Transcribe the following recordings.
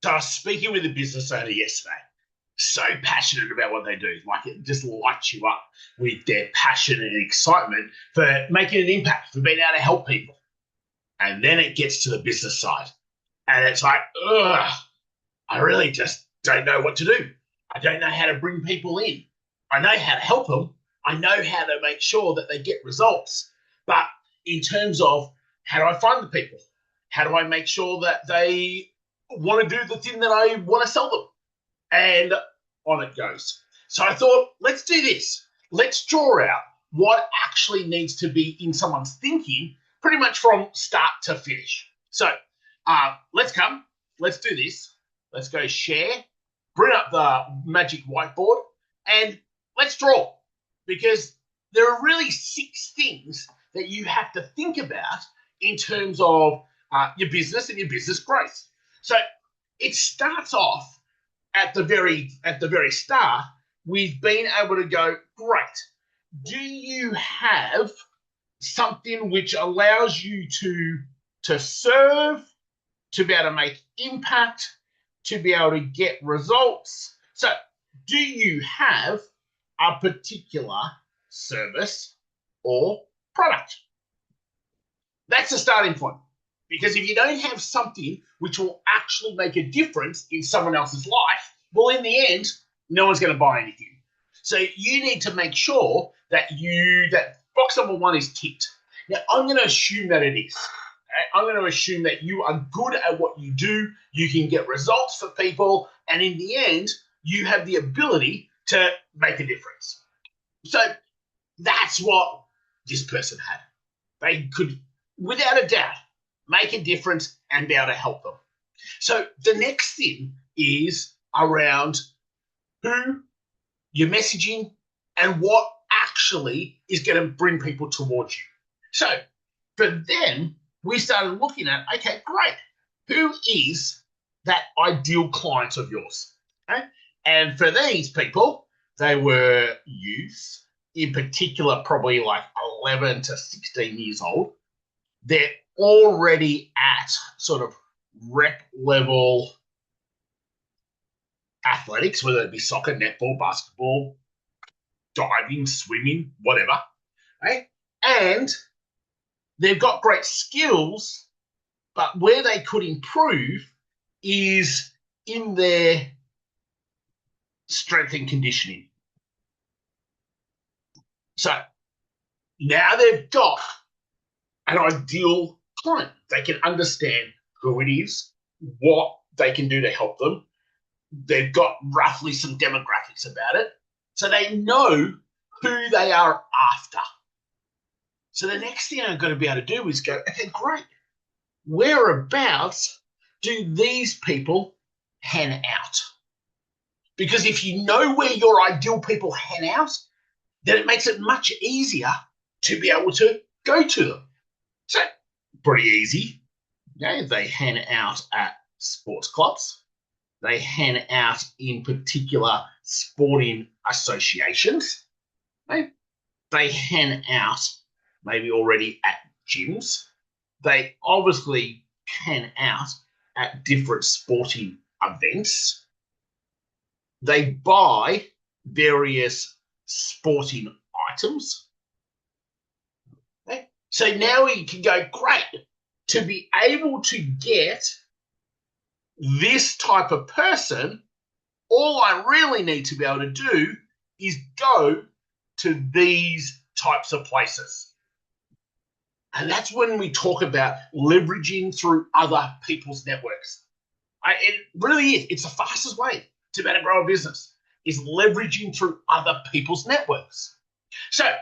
So I was speaking with a business owner yesterday, so passionate about what they do. Like it just lights you up with their passion and excitement for making an impact, for being able to help people. And then it gets to the business side. And it's like, ugh, I really just don't know what to do. I don't know how to bring people in. I know how to help them. I know how to make sure that they get results. But in terms of how do I find the people? How do I make sure that they want to do the thing that I want to sell them? And on it goes. So I thought, let's do this. Let's draw out what actually needs to be in someone's thinking pretty much from start to finish. So let's come. Let's do this. Let's go share, bring up the magic whiteboard, and let's draw. Because there are really 6 things that you have to think about in terms of your business and your business growth. So it starts off at the very start with being able to go, great. Do you have something which allows you to serve, to be able to make impact, to be able to get results? So do you have a particular service or product? That's the starting point. Because if you don't have something which will actually make a difference in someone else's life, well, in the end, no one's going to buy anything. So you need to make sure that box number 1 is ticked. Now, I'm going to assume that it is. Okay? I'm going to assume that you are good at what you do. You can get results for people. And in the end, you have the ability to make a difference. So that's what this person had. They could, without a doubt, make a difference and be able to help them. So the next thing is around who you're messaging and what actually is going to bring people towards you. So for them, we started looking at, okay, great. Who is that ideal client of yours? Okay? And for these people, they were youth, in particular, probably like 11 to 16 years old. They're already at sort of rep level athletics, whether it be soccer, netball, basketball, diving, swimming, whatever. Right? And they've got great skills, but where they could improve is in their strength and conditioning. So now they've got an ideal client. They can understand who it is, what they can do to help them. They've got roughly some demographics about it. So they know who they are after. So the next thing I've got to be able to do is go, okay, great. Whereabouts do these people hang out? Because if you know where your ideal people hang out, then it makes it much easier to be able to go to them. So pretty easy. Okay, they hang out at sports clubs. They hang out in particular sporting associations. Okay? They hang out maybe already at gyms. They obviously hang out at different sporting events. They buy various sporting items. Okay? So now we can go, great, to be able to get this type of person, all I really need to be able to do is go to these types of places. And that's when we talk about leveraging through other people's networks. It really is. It's the fastest way to better grow a business, is leveraging through other people's networks. So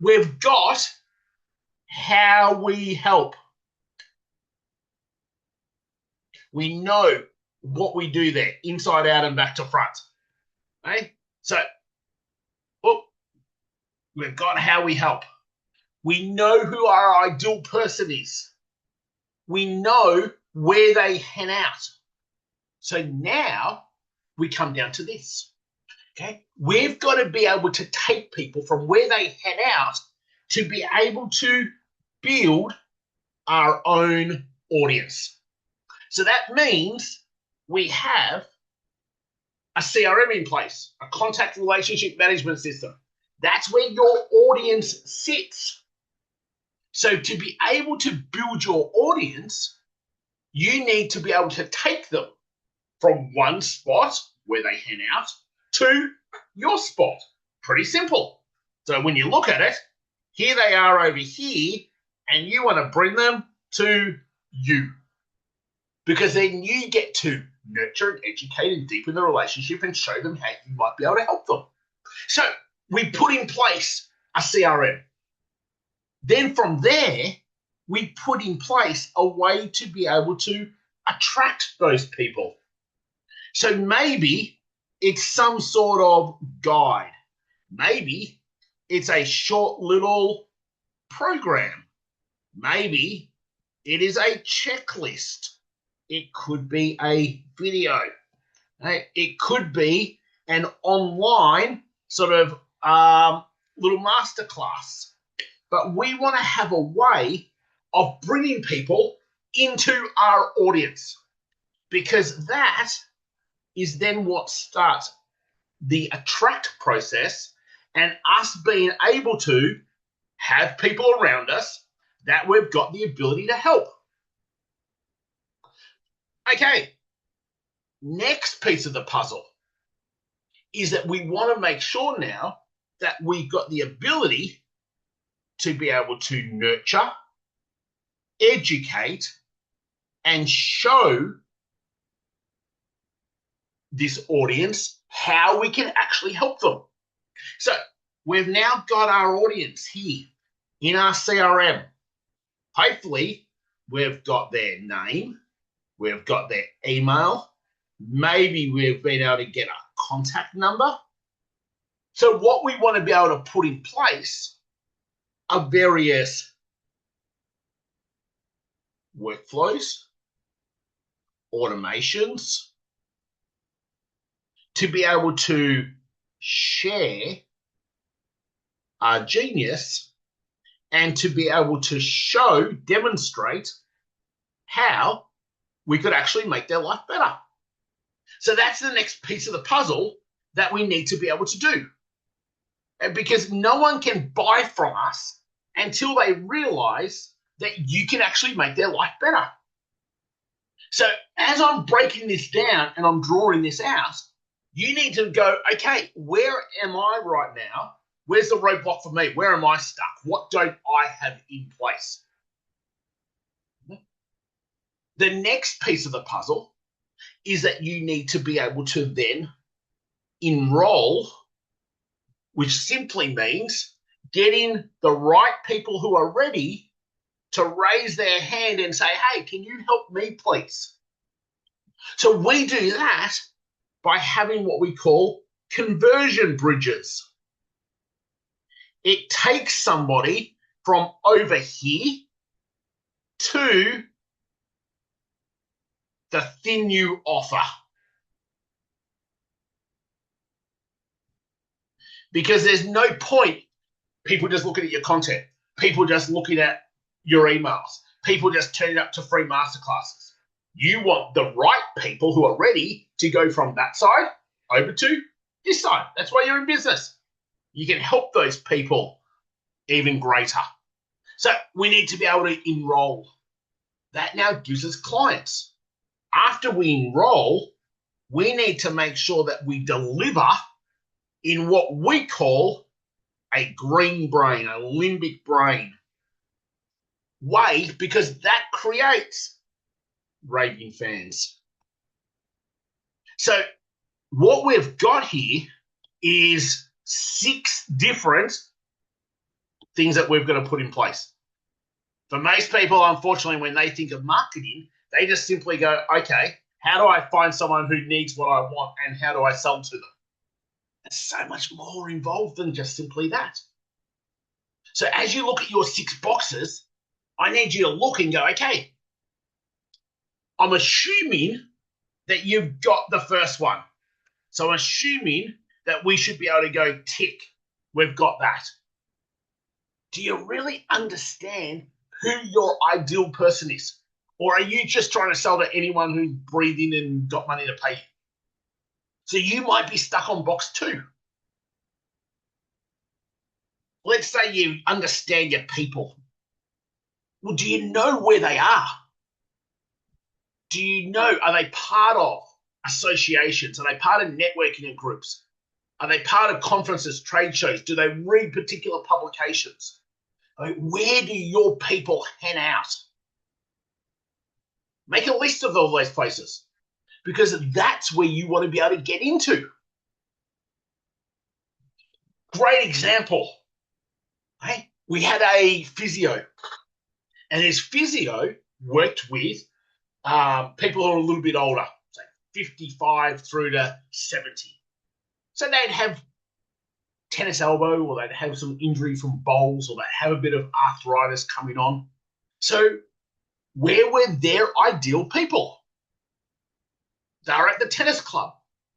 we've got how we help. We know what we do there, inside out and back to front. Okay? So we've got how we help. We know who our ideal person is. We know where they hang out. So now we come down to this. Okay? We've got to be able to take people from where they hang out to be able to build our own audience. So that means we have a CRM in place, a contact relationship management system. That's where your audience sits. So to be able to build your audience, you need to be able to take them from one spot where they hang out to your spot. Pretty simple. So when you look at it, here they are over here, and you want to bring them to you. Because then you get to nurture and educate and deepen the relationship and show them how you might be able to help them. So we put in place a CRM. Then from there, we put in place a way to be able to attract those people. So maybe it's some sort of guide. Maybe it's a short little program. Maybe it is a checklist. It could be a video. It could be an online sort of little masterclass. But we want to have a way of bringing people into our audience, because that is then what starts the attract process and us being able to have people around us that we've got the ability to help. Okay, next piece of the puzzle is that we want to make sure now that we've got the ability to be able to nurture, educate, and show this audience how we can actually help them. So we've now got our audience here in our CRM. Hopefully, we've got their name, we've got their email, maybe we've been able to get a contact number. So what we want to be able to put in place are various workflows, automations, to be able to share our genius and to be able to show, demonstrate how we could actually make their life better. So that's the next piece of the puzzle that we need to be able to do. And because no one can buy from us until they realize that you can actually make their life better. So as I'm breaking this down and I'm drawing this out, you need to go, okay, where am I right now? Where's the roadblock for me? Where am I stuck? What don't I have in place? The next piece of the puzzle is that you need to be able to then enroll, which simply means getting the right people who are ready to raise their hand and say, hey, can you help me, please? So we do that by having what we call conversion bridges. It takes somebody from over here to the thing you offer. Because there's no point people just looking at your content, people just looking at your emails, people just turning up to free masterclasses. You want the right people who are ready to go from that side over to this side. That's why you're in business. You can help those people even greater. So we need to be able to enroll. That now gives us clients. After we enroll, we need to make sure that we deliver in what we call a green brain, a limbic brain way, because that creates raving fans. So what we've got here is 6 different things that we've got to put in place. For most people, unfortunately, when they think of marketing, they just simply go, okay, how do I find someone who needs what I want and how do I sell to them? There's so much more involved than just simply that. So as you look at your 6 boxes, I need you to look and go, okay, I'm assuming that you've got the first one. So I'm assuming that we should be able to go tick. We've got that. Do you really understand who your ideal person is? Or are you just trying to sell to anyone who's breathing and got money to pay you? So you might be stuck on box 2. Let's say you understand your people. Well, do you know where they are? Do you know, are they part of associations? Are they part of networking groups? Are they part of conferences, trade shows? Do they read particular publications? I mean, where do your people hang out? Make a list of all those places, because that's where you want to be able to get into. Great example. Hey, we had a physio, and his physio worked with people who are a little bit older, say 55 through to 70. So they'd have tennis elbow, or they'd have some injury from bowls, or they'd have a bit of arthritis coming on. So where were their ideal people? They were at the tennis club.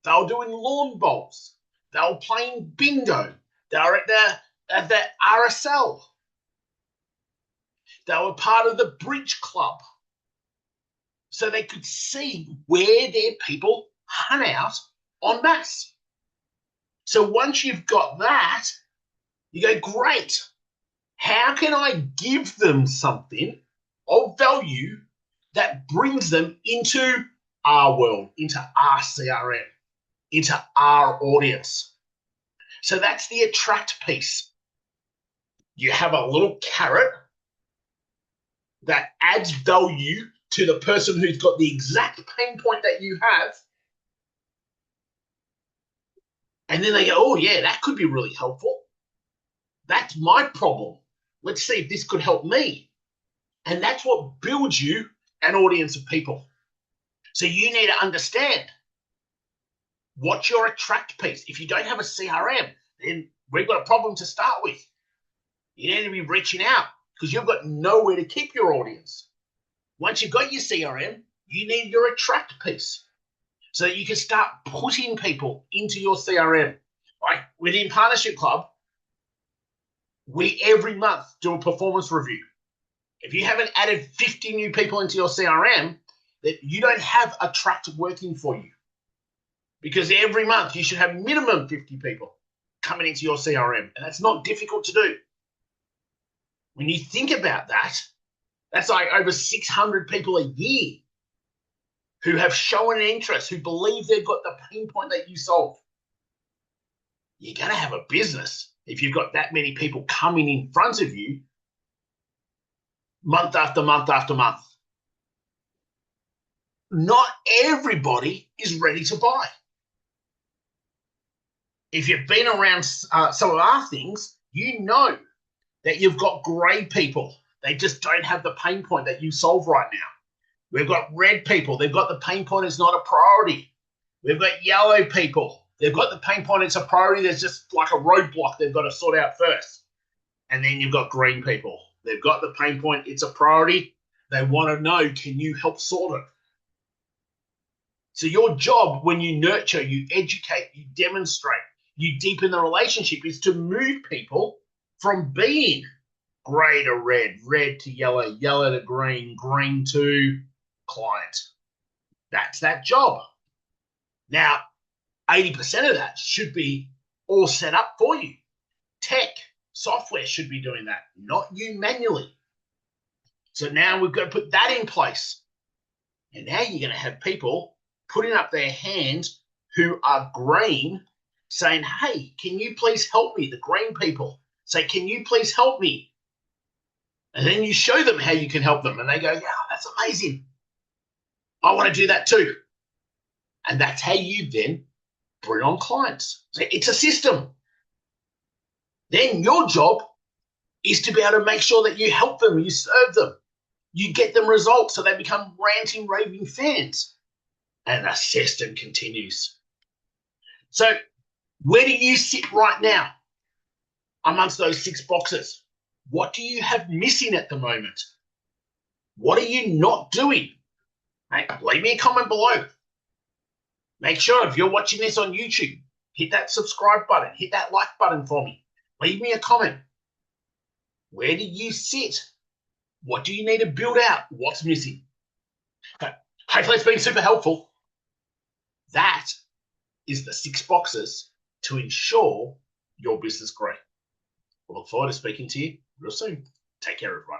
They were doing lawn bowls. They were playing bingo. They were at the RSL. They were part of the bridge club. So they could see where their people hung out en masse. So once you've got that, you go, great. How can I give them something of value that brings them into our world, into our CRM, into our audience? So that's the attract piece. You have a little carrot that adds value to the person who's got the exact pain point that you have. And then they go, oh, yeah, that could be really helpful. That's my problem. Let's see if this could help me. And that's what builds you an audience of people. So you need to understand what's your attract piece. If you don't have a CRM, then we've got a problem to start with. You need to be reaching out because you've got nowhere to keep your audience. Once you've got your CRM, you need your attract piece so that you can start putting people into your CRM. Like within Partnership Club, we every month do a performance review. If you haven't added 50 new people into your CRM, that you don't have attract working for you. Because every month you should have minimum 50 people coming into your CRM. And that's not difficult to do. When you think about that, that's like over 600 people a year who have shown an interest, who believe they've got the pain point that you solve. You're going to have a business if you've got that many people coming in front of you month after month after month. Not everybody is ready to buy. If you've been around some of our things, you know that you've got grey people. They just don't have the pain point that you solve right now. We've got red people. They've got the pain point. It's not a priority. We've got yellow people. They've got the pain point. It's a priority. There's just like a roadblock they've got to sort out first. And then you've got green people. They've got the pain point. It's a priority. They want to know, can you help solve it? So your job when you nurture, you educate, you demonstrate, you deepen the relationship is to move people from being grey to red, red to yellow, yellow to green, green to client. That's that job. Now, 80% of that should be all set up for you. Tech, software should be doing that, not you manually. So now we've got to put that in place. And now you're going to have people putting up their hands who are green saying, hey, can you please help me? The green people say, can you please help me? And then you show them how you can help them. And they go, yeah, that's amazing. I want to do that too. And that's how you then bring on clients. So it's a system. Then your job is to be able to make sure that you help them, you serve them, you get them results so they become ranting, raving fans. And the system continues. So where do you sit right now amongst those 6 boxes? What do you have missing at the moment? What are you not doing? Hey, leave me a comment below. Make sure if you're watching this on YouTube, hit that subscribe button, hit that like button for me. Leave me a comment. Where do you sit? What do you need to build out? What's missing? Hopefully, it's been super helpful. That is the 6 boxes to ensure your business grows. I look forward to speaking to you real soon. Take care, everyone.